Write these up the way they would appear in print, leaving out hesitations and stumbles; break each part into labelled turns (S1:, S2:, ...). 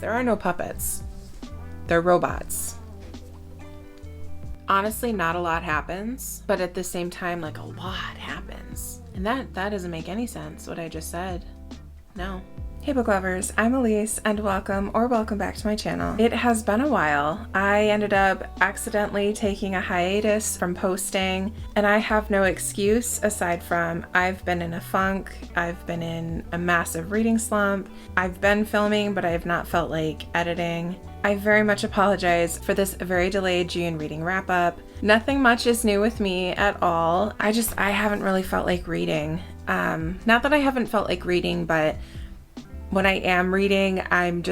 S1: There are no puppets. They're robots. Honestly, not a lot happens, but at the same time, like, a lot happens. And that doesn't make any sense, what I just said. No. Hey book lovers, I'm Elise and welcome back to my channel. It has been a while. I ended up accidentally taking a hiatus from posting, and I have no excuse aside from I've been in a funk, I've been in a massive reading slump, I've been filming but I have not felt like editing. I very much apologize for this very delayed June reading wrap up. Nothing much is new with me at all. I haven't really felt like reading. Not that I haven't felt like reading, but when I am reading, I'm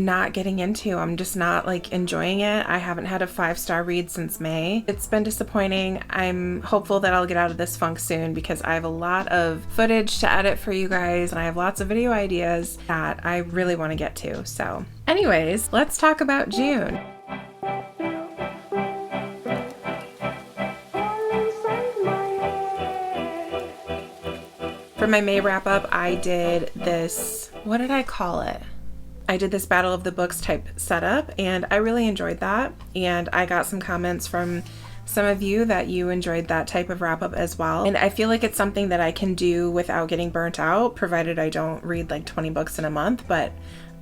S1: not getting into. I'm just not like enjoying it. I haven't had a 5-star read since May. It's been disappointing. I'm hopeful that I'll get out of this funk soon because I have a lot of footage to edit for you guys and I have lots of video ideas that I really want to get to. So anyways, let's talk about June. For my May wrap up, I did this, what did I call it? I did this Battle of the Books type setup and I really enjoyed that. And I got some comments from some of you that you enjoyed that type of wrap up as well. And I feel like it's something that I can do without getting burnt out, provided I don't read like 20 books in a month, but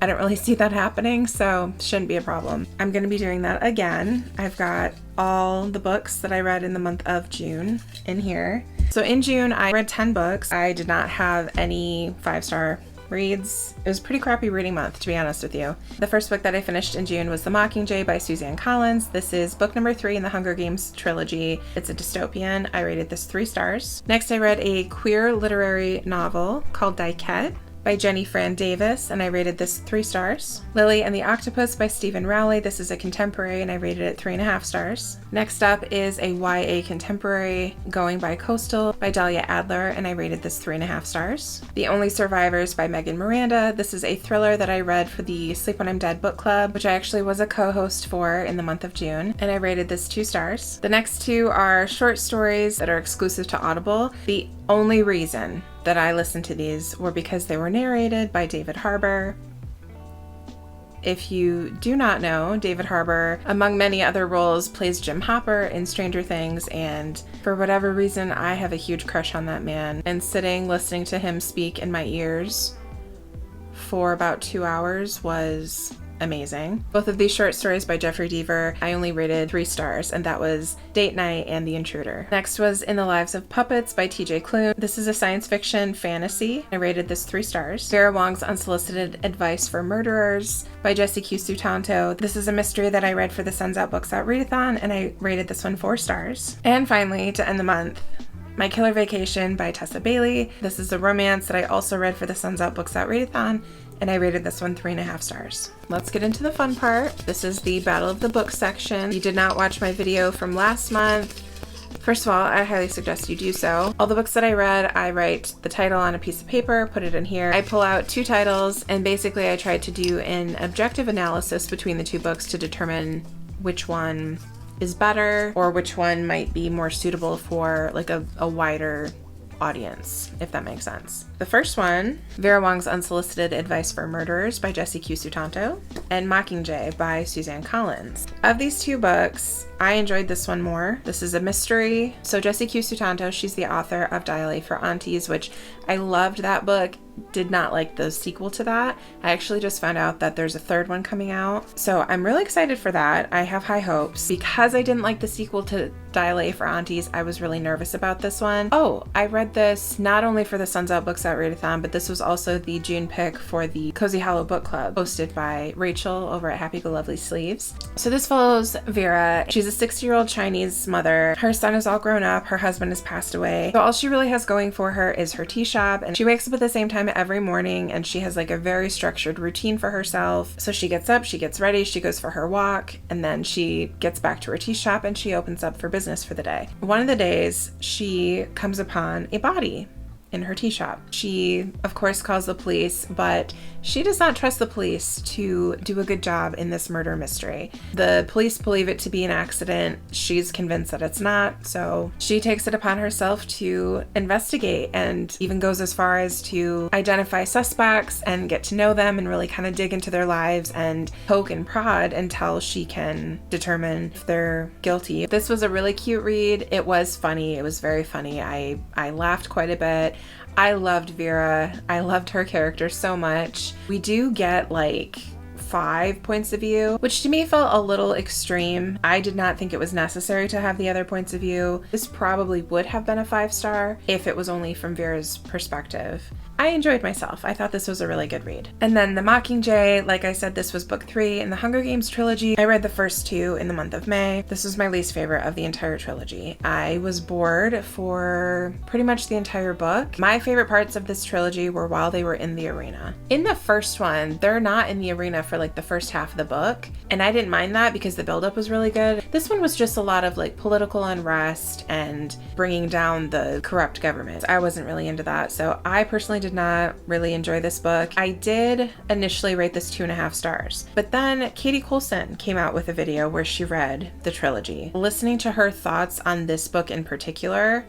S1: I don't really see that happening, so shouldn't be a problem. I'm gonna be doing that again. I've got all the books that I read in the month of June in here. So in June, I read 10 books. I did not have any 5-star reads. It was a pretty crappy reading month, to be honest with you. The first book that I finished in June was The Mockingjay by Suzanne Collins. This is book number 3 in the Hunger Games trilogy. It's a dystopian. I rated this 3 stars. Next, I read a queer literary novel called Diquette by Jenny Fran Davis, and I rated this 3 stars. Lily and the Octopus by Stephen Rowley. This is a contemporary, and I rated it 3.5 stars. Next up is a YA contemporary, Going by Coastal by Dahlia Adler, and I rated this 3.5 stars. The Only Survivors by Megan Miranda. This is a thriller that I read for the Sleep When I'm Dead book club, which I actually was a co-host for in the month of June, and I rated this 2 stars. The next 2 are short stories that are exclusive to Audible. The only reason that I listened to these were because they were narrated by David Harbour. If you do not know, David Harbour, among many other roles, plays Jim Hopper in Stranger Things, and for whatever reason, I have a huge crush on that man. And sitting listening to him speak in my ears for about 2 hours was amazing. Both of these short stories by Jeffrey Deaver, I only rated 3 stars, and that was Date Night and The Intruder. Next was In the Lives of Puppets by TJ Klune. This is a science fiction fantasy. I rated this 3 stars. Vera Wong's Unsolicited Advice for Murderers by Jesse Q. Sutanto. This is a mystery that I read for the Suns Out Books Out Readathon, and I rated this one 4 stars. And finally, to end the month, My Killer Vacation by Tessa Bailey. This is a romance that I also read for the Suns Out Books Out Readathon, and I rated this one 3.5 stars. Let's get into the fun part. This is the Battle of the Books section. If you did not watch my video from last month, first of all, I highly suggest you do so. All the books that I read, I write the title on a piece of paper, put it in here. I pull out 2 titles, and basically I tried to do an objective analysis between the 2 books to determine which one is better or which one might be more suitable for like a wider audience, if that makes sense. The first one, Vera Wong's Unsolicited Advice for Murderers by Jesse Q. Sutanto, and Mockingjay by Suzanne Collins. Of these 2 books, I enjoyed this one more. This is a mystery. So Jesse Q. Sutanto, she's the author of Dial A for Aunties, which I loved that book. Did not like the sequel to that. I actually just found out that there's a 3rd one coming out. So I'm really excited for that. I have high hopes. Because I didn't like the sequel to Dial A for Aunties, I was really nervous about this one. Oh, I read this not only for the Suns Out Books Out Readathon, but this was also the June pick for the Cozy Hollow Book Club, hosted by Rachel over at Happy Go Lovely Sleeves. So this follows Vera. She's a 60-year-old Chinese mother. Her son is all grown up. Her husband has passed away. So all she really has going for her is her tea shop, and she wakes up at the same time every morning, and she has like a very structured routine for herself. So she gets up, she gets ready, she goes for her walk, and then she gets back to her tea shop and she opens up for business for the day. One of the days, she comes upon a body in her tea shop. She, of course, calls the police, but she does not trust the police to do a good job in this murder mystery. The police believe it to be an accident. She's convinced that it's not, so she takes it upon herself to investigate and even goes as far as to identify suspects and get to know them and really kind of dig into their lives and poke and prod until she can determine if they're guilty. This was a really cute read. It was funny. It was very funny. I laughed quite a bit. I loved Vera. I loved her character so much. We do get like 5 points of view, which to me felt a little extreme. I did not think it was necessary to have the other points of view. This probably would have been a 5-star if it was only from Vera's perspective. I enjoyed myself. I thought this was a really good read. And then The Mockingjay, like I said, this was book 3 in the Hunger Games trilogy. I read the first 2 in the month of May. This was my least favorite of the entire trilogy. I was bored for pretty much the entire book. My favorite parts of this trilogy were while they were in the arena. In the first one, they're not in the arena for like the first half of the book, and I didn't mind that because the buildup was really good. This one was just a lot of like political unrest and bringing down the corrupt government. I wasn't really into that, so I personally did not really enjoy this book. I did initially rate this 2.5 stars, but then Katie Coulson came out with a video where she read the trilogy. Listening to her thoughts on this book in particular,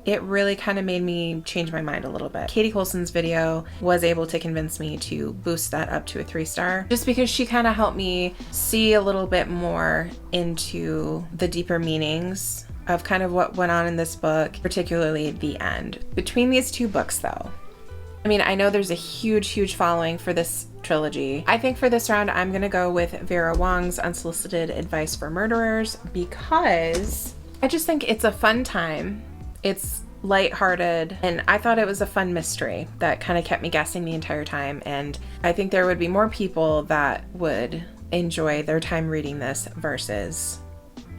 S1: it really kind of made me change my mind a little bit. Katie Coulson's video was able to convince me to boost that up to a 3-star, just because she kind of helped me see a little bit more into the deeper meanings of kind of what went on in this book, particularly the end. Between these 2 books though, I mean, I know there's a huge following for this trilogy. I think for this round, I'm gonna go with Vera Wong's Unsolicited Advice for Murderers because I just think it's a fun time. It's lighthearted, and I thought it was a fun mystery that kind of kept me guessing the entire time, and I think there would be more people that would enjoy their time reading this versus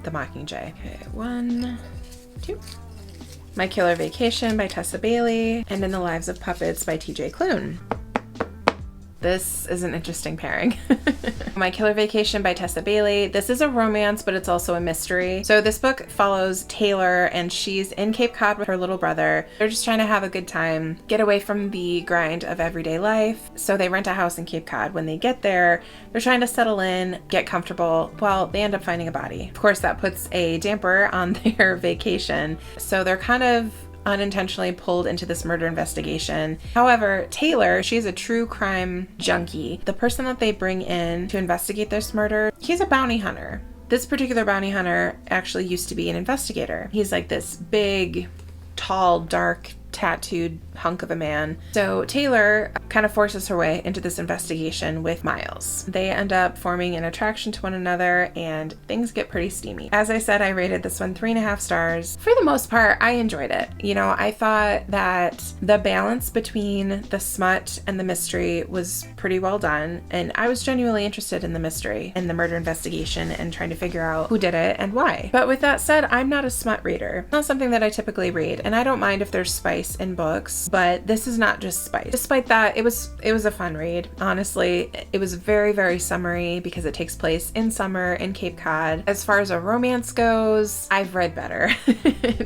S1: The Mockingjay. Okay, 1, 2. My Killer Vacation by Tessa Bailey, and In the Lives of Puppets by TJ Klune. This is an interesting pairing. My Killer Vacation by Tessa Bailey. This is a romance, but it's also a mystery. So this book follows Taylor, and she's in Cape Cod with her little brother. They're just trying to have a good time, get away from the grind of everyday life. So they rent a house in Cape Cod. When they get there, they're trying to settle in, get comfortable. Well, they end up finding a body. Of course, that puts a damper on their vacation. So they're kind of unintentionally pulled into this murder investigation. However, Taylor, she's a true crime junkie. The person that they bring in to investigate this murder, he's a bounty hunter. This particular bounty hunter actually used to be an investigator. He's like this big, tall, dark, tattooed hunk of a man. So Taylor kind of forces her way into this investigation with Miles. They end up forming an attraction to one another, and things get pretty steamy. As I said, I rated this one 3.5 stars. For the most part, I enjoyed it. You know, I thought that the balance between the smut and the mystery was pretty well done, and I was genuinely interested in the mystery and the murder investigation and trying to figure out who did it and why. But with that said, I'm not a smut reader. It's not something that I typically read, and I don't mind if there's spice in books, but this is not just spice. Despite that, it was a fun read. Honestly, it was very summery because it takes place in summer in Cape Cod. As far as a romance goes, I've read better,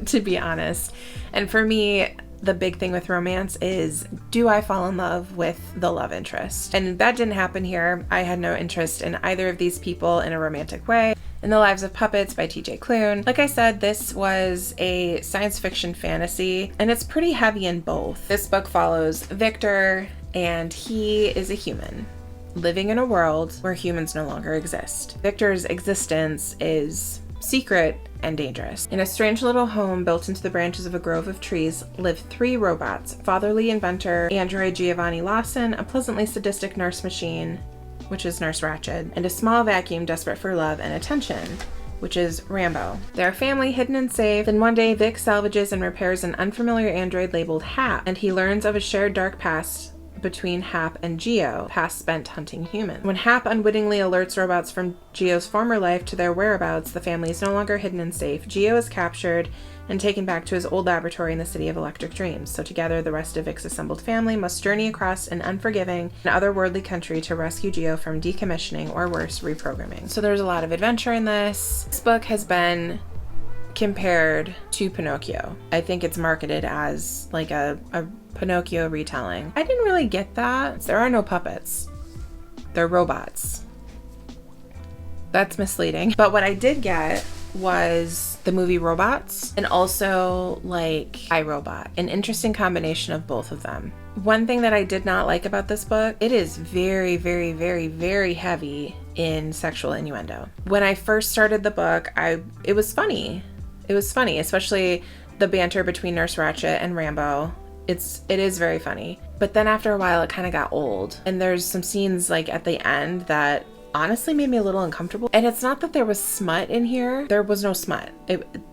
S1: to be honest. And for me, the big thing with romance is, do I fall in love with the love interest? And that didn't happen here. I had no interest in either of these people in a romantic way. In the Lives of Puppets by TJ Klune. Like I said, this was a science fiction fantasy, and it's pretty heavy in both. This book follows Victor, and he is a human living in a world where humans no longer exist. Victor's existence is secret and dangerous. In a strange little home built into the branches of a grove of trees live 3 robots: fatherly inventor android Giovanni Lawson, a pleasantly sadistic nurse machine, which is Nurse Ratched, and a small vacuum desperate for love and attention, which is Rambo. They're a family hidden and safe. Then one day, Vic salvages and repairs an unfamiliar android labeled Hap, and he learns of a shared dark past between Hap and Geo, past spent hunting humans. When Hap unwittingly alerts robots from Geo's former life to their whereabouts, the family is no longer hidden and safe. Geo is captured and taken back to his old laboratory in the city of Electric Dreams. So together, the rest of Vic's assembled family must journey across an unforgiving and otherworldly country to rescue Geo from decommissioning, or worse, reprogramming. So there's a lot of adventure in this. This book has been compared to Pinocchio. I think it's marketed as like a Pinocchio retelling. I didn't really get that. There are no puppets. They're robots. That's misleading. But what I did get was the movie Robots and also like iRobot, an interesting combination of both of them. One thing that I did not like about this book, it is very, very, very, very heavy in sexual innuendo. When I first started the book, it was funny. It was funny, especially the banter between Nurse Ratched and Rambo. It is very funny. But then after a while, it kind of got old. And there's some scenes like at the end that honestly made me a little uncomfortable. And it's not that there was smut in here. There was no smut.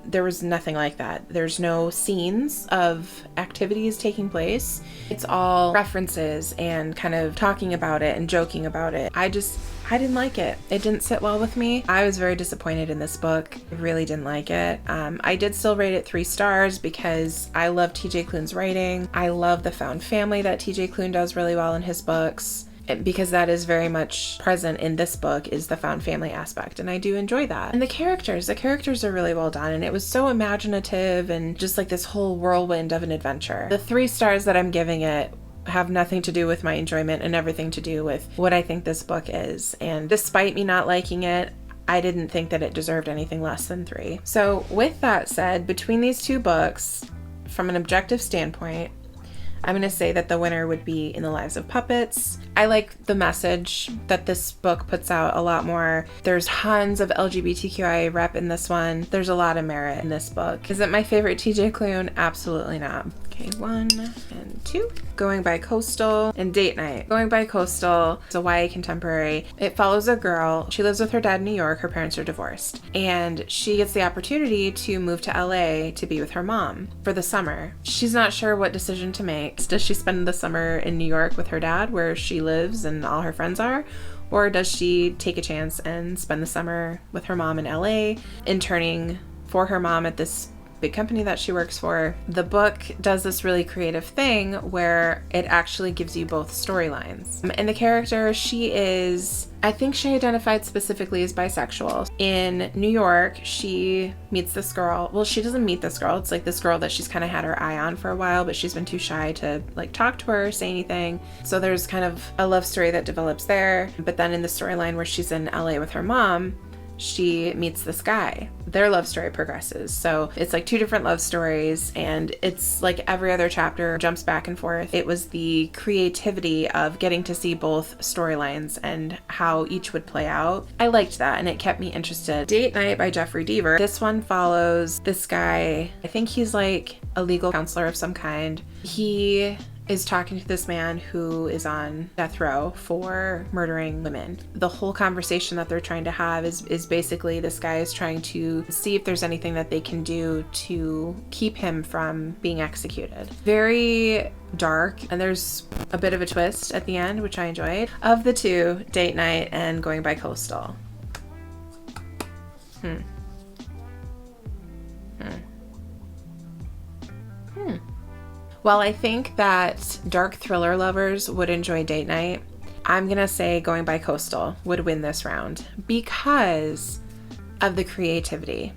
S1: There was nothing like that. There's no scenes of activities taking place. It's all references and kind of talking about it and joking about it. I didn't like it. It didn't sit well with me. I was very disappointed in this book. I really didn't like it. I did still rate it 3 stars because I love TJ Klune's writing. I love the found family that TJ Klune does really well in his books, because that is very much present in this book, is the found family aspect, and I do enjoy that. And the characters are really well done, and it was so imaginative and just like this whole whirlwind of an adventure. The 3 stars that I'm giving it have nothing to do with my enjoyment and everything to do with what I think this book is. And despite me not liking it, I didn't think that it deserved anything less than 3. So with that said, between these 2 books, from an objective standpoint, I'm going to say that the winner would be In the Lives of Puppets. I like the message that this book puts out a lot more. There's tons of LGBTQIA rep in this one. There's a lot of merit in this book. Is it my favorite TJ Klune? Absolutely not. Okay, 1 and 2. Going by Coastal and Date Night. Going by Coastal is a YA contemporary. It follows a girl. She lives with her dad in New York. Her parents are divorced. And she gets the opportunity to move to LA to be with her mom for the summer. She's not sure what decision to make. Does she spend the summer in New York with her dad where she lives and all her friends are? Or does she take a chance and spend the summer with her mom in LA, interning for her mom at this big company that she works for? The book does this really creative thing where it actually gives you both storylines. And the character, I think she identified specifically as bisexual. In New York, she meets this girl. Well, she doesn't meet this girl. It's like this girl that she's kind of had her eye on for a while, but she's been too shy to like talk to her, say anything. So there's kind of a love story that develops there. But then in the storyline where she's in LA with her mom, she meets this guy. Their love story progresses. So it's like 2 different love stories, and it's like every other chapter jumps back and forth. It was the creativity of getting to see both storylines and how each would play out. I liked that, and it kept me interested. Date Night by Jeffrey Deaver. This one follows this guy. I think he's like a legal counselor of some kind. He is talking to this man who is on death row for murdering women. The whole conversation that they're trying to have is basically this guy is trying to see if there's anything that they can do to keep him from being executed. Very dark, and there's a bit of a twist at the end, which I enjoyed. Of the 2, Date Night and Going by Coastal. While I think that dark thriller lovers would enjoy Date Night, I'm gonna say Going by Coastal would win this round because of the creativity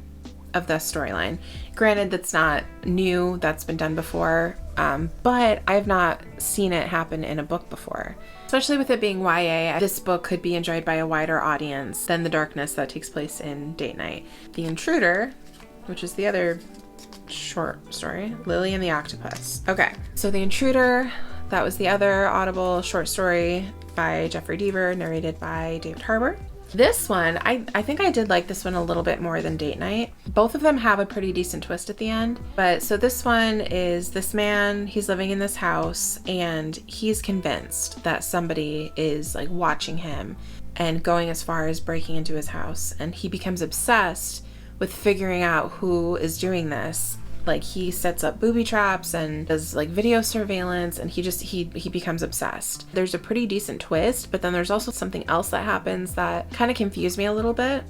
S1: of the storyline. Granted, that's not new, that's been done before, but I've not seen it happen in a book before. Especially with it being YA, this book could be enjoyed by a wider audience than the darkness that takes place in Date Night. The Intruder, which is the other short story, Lily and the Octopus. Okay, so The Intruder, that was the other Audible short story by Jeffrey Deaver, narrated by David Harbour. This one, I think I did like this one a little bit more than Date Night. Both of them have a pretty decent twist at the end. But so this one is this man, he's living in this house and he's convinced that somebody is like watching him and going as far as breaking into his house. And he becomes obsessed with figuring out who is doing this. Like he sets up booby traps and does like video surveillance, and he becomes obsessed. There's a pretty decent twist, but then there's also something else that happens that kind of confused me a little bit.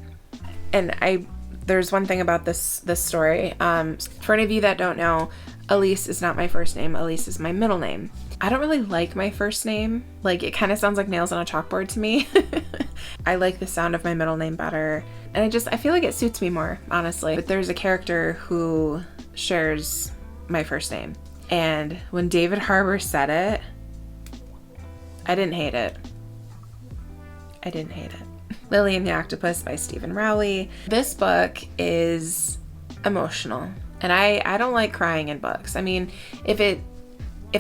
S1: And there's one thing about this story. For any of you that don't know, Elise is not my first name. Elise is my middle name. I don't really like my first name. Like, it kind of sounds like nails on a chalkboard to me. I like the sound of my middle name better. And I feel like it suits me more, honestly. But there's a character who shares my first name. And when David Harbour said it, I didn't hate it. Lily and the Octopus by Stephen Rowley. This book is emotional. And I don't like crying in books. I mean, if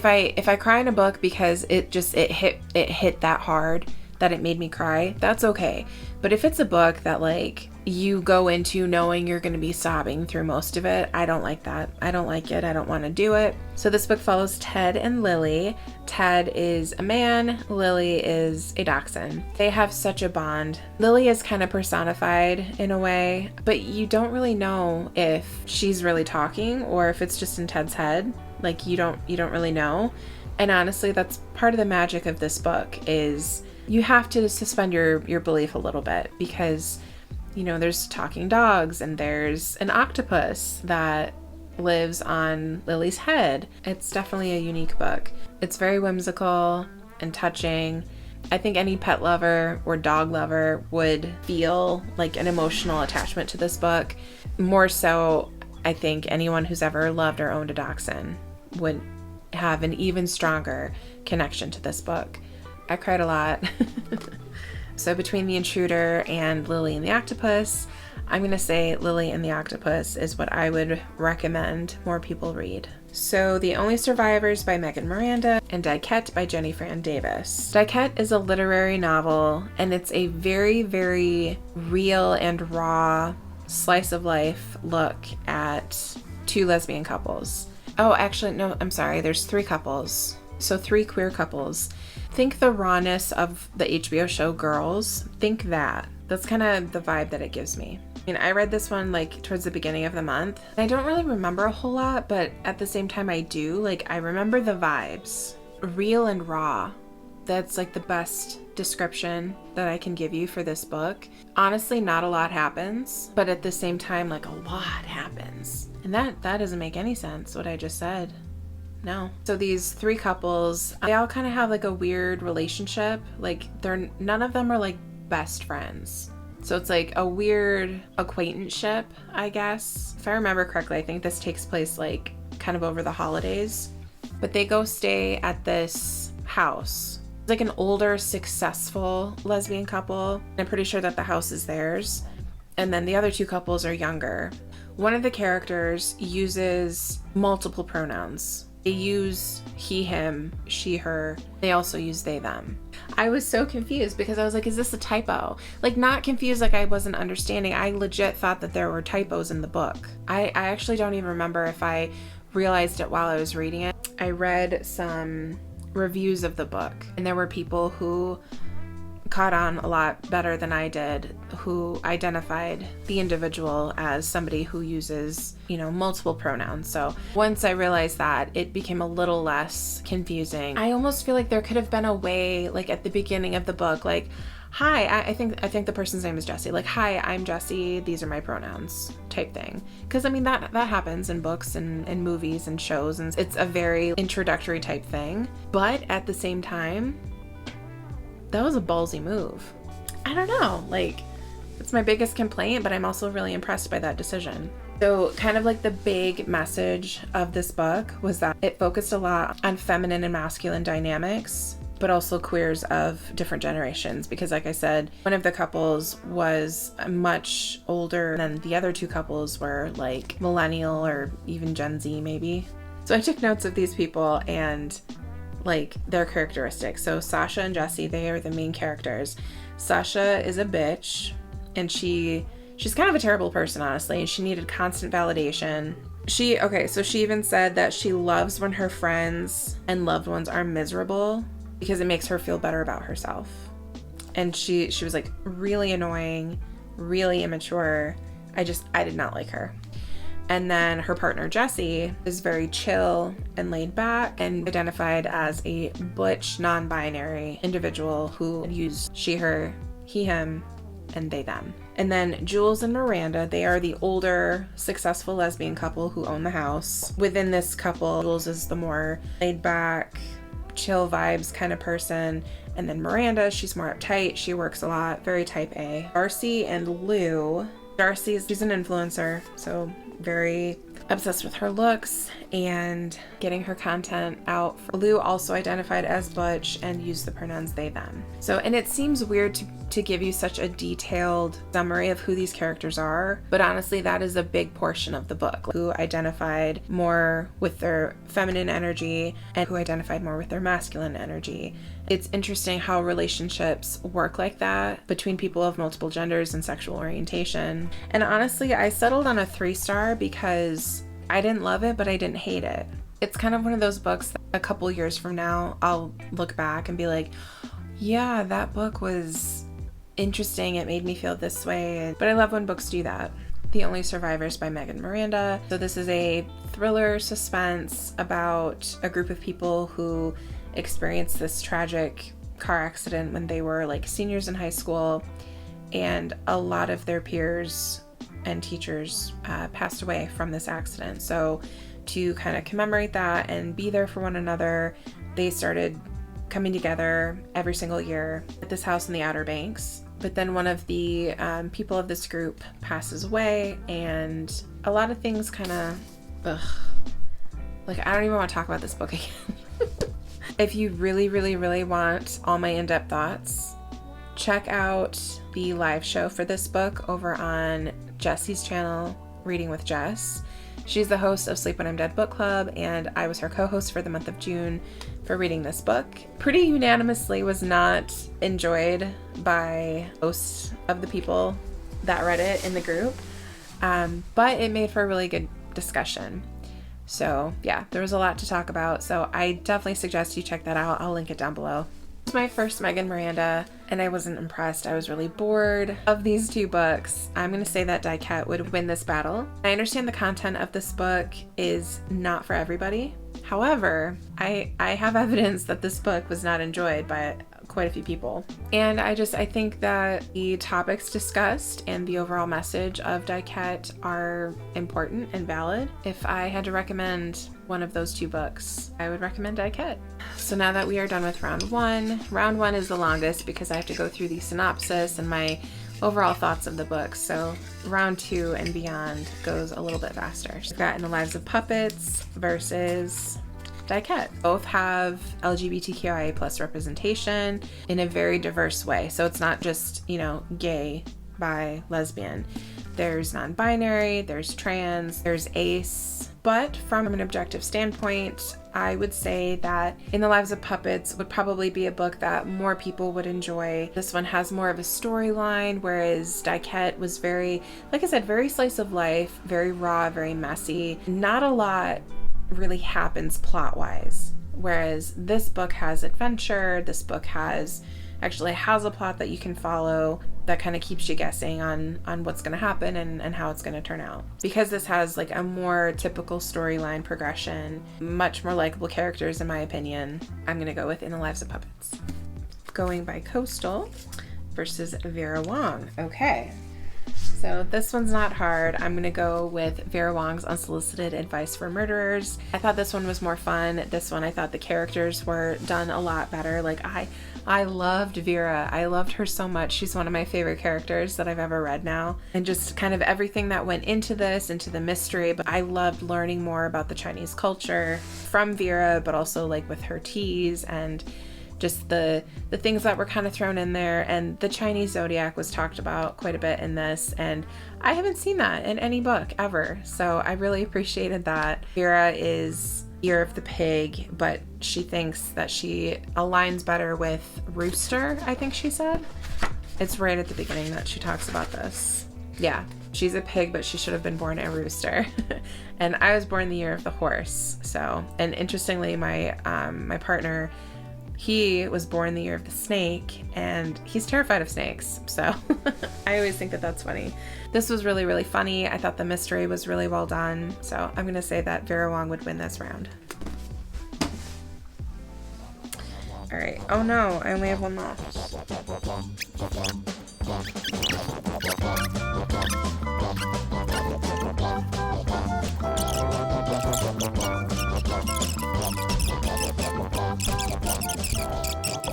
S1: I cry in a book because it hit that hard that it made me cry, that's okay. But if it's a book that like you go into knowing you're going to be sobbing through most of it, I don't like that. I don't like it. I don't want to do it. So this book follows Ted and Lily. Ted is a man. Lily is a dachshund. They have such a bond. Lily is kind of personified in a way, but you don't really know if she's really talking or if it's just in Ted's head. Like you don't really know. And honestly, that's part of the magic of this book is you have to suspend your belief a little bit because, you know, there's talking dogs and there's an octopus that lives on Lily's head. It's definitely a unique book. It's very whimsical and touching. I think any pet lover or dog lover would feel like an emotional attachment to this book. More so, I think anyone who's ever loved or owned a dachshund would have an even stronger connection to this book. I cried a lot. So between The Intruder and Lily and the Octopus, I'm going to say Lily and the Octopus is what I would recommend more people read. So The Only Survivors by Megan Miranda and Diquette by Jenny Fran Davis. Diquette is a literary novel, and it's a very, very real and raw slice of life look at two lesbian couples. Oh, actually, no, I'm sorry. There's 3 couples. So 3 queer couples. Think the rawness of the HBO show Girls. Think that. That's kind of the vibe that it gives me. I mean, I read this one like towards the beginning of the month. I don't really remember a whole lot, but at the same time I do. Like, I remember the vibes. Real and raw. That's like the best description that I can give you for this book. Honestly, not a lot happens, but at the same time, like a lot happens. And that doesn't make any sense, what I just said. No. So these 3 couples, they all kind of have like a weird relationship. Like none of them are like best friends. So it's like a weird acquaintanceship, I guess. If I remember correctly, I think this takes place like kind of over the holidays. But they go stay at this house. It's like an older, successful lesbian couple. I'm pretty sure that the house is theirs. And then the other 2 couples are younger. One of the characters uses multiple pronouns. They use he, him, she, her. They also use they, them. I was so confused because I was like, is this a typo? Like, not confused like I wasn't understanding. I legit thought that there were typos in the book. I actually don't even remember if I realized it while I was reading it. I read some reviews of the book, and there were people who caught on a lot better than I did, who identified the individual as somebody who uses, you know, multiple pronouns. So once I realized that, it became a little less confusing. I almost feel like there could have been a way, like at the beginning of the book, like, hi, I think the person's name is Jessie. Like, hi, I'm Jessie. These are my pronouns type thing. Because I mean, that happens in books and movies and shows, and it's a very introductory type thing. But at the same time, that was a ballsy move. I don't know, like, it's my biggest complaint, but I'm also really impressed by that decision. So kind of like the big message of this book was that it focused a lot on feminine and masculine dynamics, but also queers of different generations. Because like I said, one of the couples was much older than the other 2 couples were like millennial or even Gen Z maybe. So I took notes of these people and like their characteristics. So Sasha and Jessie, they are the main characters. Sasha is a bitch, and she's kind of a terrible person, honestly, and she needed constant validation. She even said that she loves when her friends and loved ones are miserable because it makes her feel better about herself. And she was like really annoying, really immature. I did not like her. And then her partner, Jessie, is very chill and laid back and identified as a butch, non-binary individual who used she, her, he, him, and they, them. And then Jules and Miranda, they are the older, successful lesbian couple who own the house. Within this couple, Jules is the more laid back, chill vibes kind of person, And then Miranda, she's more uptight. She works a lot, very type A. Darcy and Lou. She's an influencer, so very obsessed with her looks and getting her content out. Lou also identified as butch and used the pronouns they, them. So, and it seems weird to give you such a detailed summary of who these characters are, but honestly, that is a big portion of the book. Who identified more with their feminine energy and who identified more with their masculine energy. It's interesting how relationships work like that between people of multiple genders and sexual orientation. And honestly, I settled on a 3-star because I didn't love it, but I didn't hate it. It's kind of one of those books that a couple years from now, I'll look back and be like, yeah, that book was interesting. It made me feel this way. But I love when books do that. The Only Survivors by Megan Miranda. So this is a thriller suspense about a group of people who experienced this tragic car accident when they were like seniors in high school, and a lot of their peers and teachers passed away from this accident. So to kind of commemorate that and be there for one another, they started coming together every single year at this house in the Outer Banks. But then one of the people of this group passes away, and a lot of things kind of, like, I don't even want to talk about this book again. If you really, really, really want all my in-depth thoughts, check out the live show for this book over on Jessie's channel, Reading with Jess. She's the host of Sleep When I'm Dead Book Club, and I was her co-host for the month of June for reading this book. Pretty unanimously was not enjoyed by most of the people that read it in the group, but it made for a really good discussion. So yeah, there was a lot to talk about, so I definitely suggest you check that out. I'll link it down below. It's my first Megan Miranda, and I wasn't impressed. I was really bored of these two books. I'm going to say that Diket would win this battle. I understand the content of this book is not for everybody. However, I have evidence that this book was not enjoyed by quite a few people. And I think that the topics discussed and the overall message of Diket are important and valid. If I had to recommend one of those two books, I would recommend Diket. So now that we are done with round one is the longest because I have to go through the synopsis and my overall thoughts of the book. So round 2 and beyond goes a little bit faster. We've got In the Lives of Puppets versus Diket. Both have LGBTQIA plus representation in a very diverse way. So it's not just, gay, bi, lesbian. There's non-binary, there's trans, there's ace. But from an objective standpoint, I would say that In the Lives of Puppets would probably be a book that more people would enjoy. This one has more of a storyline, whereas Diket was very, like I said, very slice of life, very raw, very messy. Not a lot really happens plot-wise. Whereas this book has adventure, this book actually has a plot that you can follow that kind of keeps you guessing on what's going to happen and how it's going to turn out. Because this has like a more typical storyline progression, much more likable characters in my opinion, I'm going to go with In the Lives of Puppets. Going by Coastal versus Vera Wong. Okay. So this one's not hard. I'm going to go with Vera Wong's Unsolicited Advice for Murderers. I thought this one was more fun. This one, I thought the characters were done a lot better. Like I loved Vera. I loved her so much. She's one of my favorite characters that I've ever read now. And just kind of everything that went into this, into the mystery. But I loved learning more about the Chinese culture from Vera, but also like with her teas and just the things that were kind of thrown in there. And the Chinese zodiac was talked about quite a bit in this, and I haven't seen that in any book ever, so I really appreciated that. Vera is Year of the Pig, but she thinks that she aligns better with Rooster, I think she said. It's right at the beginning that she talks about this. Yeah, she's a pig, but she should have been born a rooster. And I was born the year of the horse. So, and interestingly, my partner, he was born the year of the snake, and he's terrified of snakes. So I always think that that's funny. This was really, really funny. I thought the mystery was really well done. So I'm going to say that Vera Wong would win this round. All right. Oh no, I only have one left.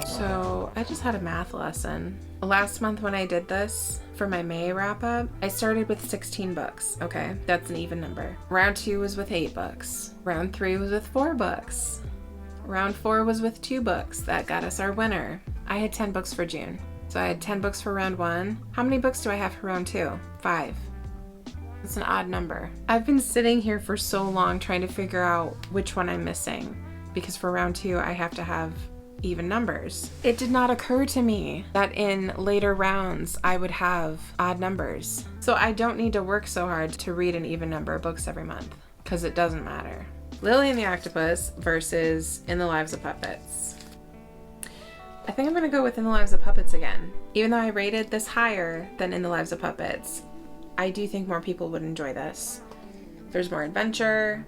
S1: So just had a math lesson. Last month when I did this for my May wrap up, I started with 16 books. Okay, that's an even number. Round 2 was with 8 books. Round 3 was with 4 books. Round 4 was with 2 books. That got us our winner. I had 10 books for June. So I had 10 books for round 1. How many books do I have for round 2? 5. It's an odd number. I've been sitting here for so long trying to figure out which one I'm missing, because for round 2 I have to have even numbers. It did not occur to me that in later rounds I would have odd numbers. So I don't need to work so hard to read an even number of books every month, because it doesn't matter. Lily and the Octopus versus In the Lives of Puppets. I think I'm gonna go with In the Lives of Puppets again. Even though I rated this higher than In the Lives of Puppets, I do think more people would enjoy this. There's more adventure,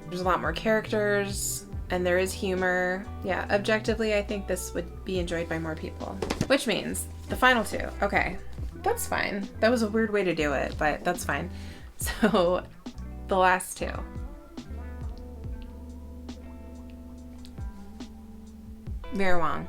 S1: there's a lot more characters, and there is humor. Yeah, objectively, I think this would be enjoyed by more people. Which means the final 2. Okay, that's fine. That was a weird way to do it, but that's fine. So, the last 2. Vera Wang.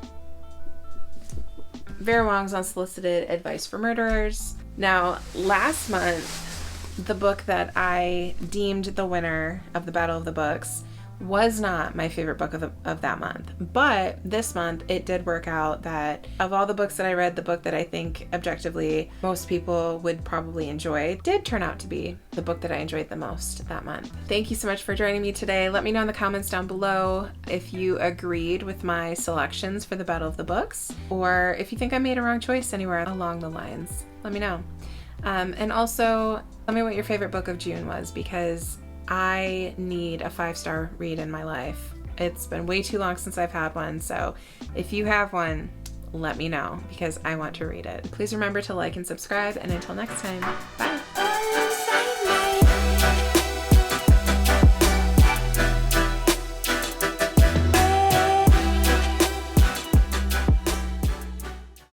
S1: Vera Wang's Unsolicited Advice for Murderers. Now, last month, the book that I deemed the winner of the Battle of the Books was not my favorite book of that month. But this month, it did work out that of all the books that I read, the book that I think objectively most people would probably enjoy did turn out to be the book that I enjoyed the most that month. Thank you so much for joining me today. Let me know in the comments down below if you agreed with my selections for the Battle of the Books, or if you think I made a wrong choice anywhere along the lines. Let me know. And also, tell me what your favorite book of June was, because I need a 5-star read in my life. It's been way too long since I've had one, so if you have one, let me know, because I want to read it. Please remember to like and subscribe, and until next time, bye!